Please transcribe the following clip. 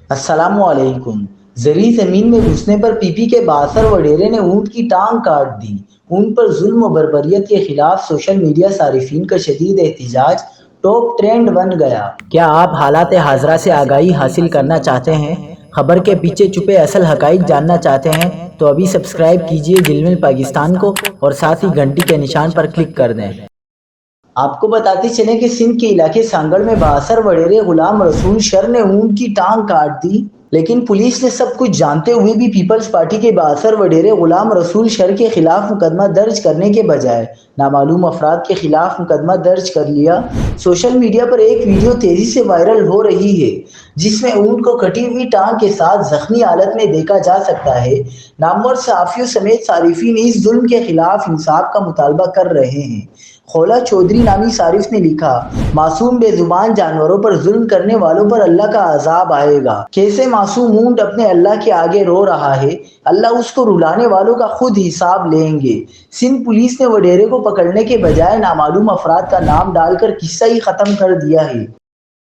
السلام علیکم۔ زرعی زمین میں گھسنے پر پی پی کے باثر وڈیرے نے اونٹ کی ٹانگ کاٹ دی۔ اونٹ پر ظلم و بربریت کے خلاف سوشل میڈیا صارفین کا شدید احتجاج ٹاپ ٹرینڈ بن گیا۔ کیا آپ حالات حاضرہ سے آگاہی حاصل کرنا چاہتے ہیں؟ خبر کے پیچھے چھپے اصل حقائق جاننا چاہتے ہیں تو ابھی سبسکرائب کیجئے دل مل پاکستان کو اور ساتھ ہی گھنٹی کے نشان پر کلک کر دیں۔ آپ کو بتاتے چلیں کہ سندھ کے علاقے سانگڑ میں باثر وڈیرے غلام رسول شر نے اونٹ کی ٹانگ کاٹ دی، لیکن پولیس نے سب کچھ جانتے ہوئے بھی پیپلز پارٹی کے باثر وڈیرے غلام رسول شر کے خلاف مقدمہ درج کرنے کے بجائے نامعلوم افراد کے خلاف مقدمہ درج کر لیا۔ سوشل میڈیا پر ایک ویڈیو تیزی سے وائرل ہو رہی ہے جس میں اونٹ کو کٹی ہوئی ٹانگ کے ساتھ زخمی حالت میں دیکھا جا سکتا ہے۔ نامور صحافیوں سمیت صارفین اس ظلم کے خلاف انصاف کا مطالبہ کر رہے ہیں۔ خولا چودھری نامی صارف نے لکھا، معصوم بے زبان جانوروں پر ظلم کرنے والوں پر اللہ کا عذاب آئے گا۔ کیسے معصوم اونٹ اپنے اللہ کے آگے رو رہا ہے، اللہ اس کو رلانے والوں کا خود حساب لیں گے۔ سندھ پولیس نے وڈیرے کو پکڑنے کے بجائے نامعلوم افراد کا نام ڈال کر قصہ ہی ختم کر دیا ہے۔